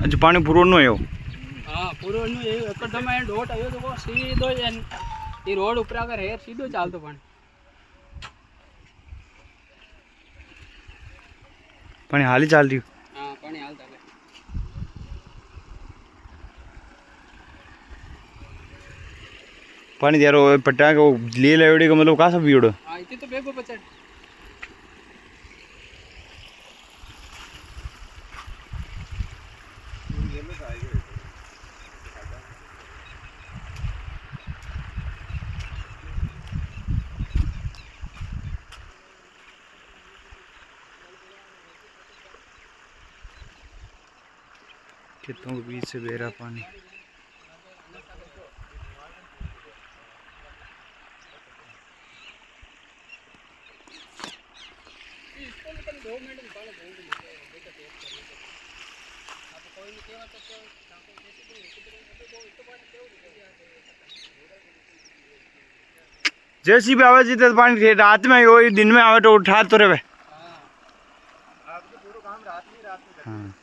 अच्छा पानी पूरो नो आयो। हां पूरो नो एकदम एंड डॉट आयो तो सीधो ये रोड ऊपर अगर है सीधो चालतो पानी पानी हाली चाल रही। हां पानी हाल चाले पानी यार वो पट्टा को ले लेवड़ी का मतलब का सब वीडियो। हां इतनी तो बेगो बचट खेतों के बीच से बह रहा पानी। जैसी भी आवाज तो पानी रात में वो दिन में आवे तो उठा तो रहे। हां आपके पूरा काम रात में हाँ।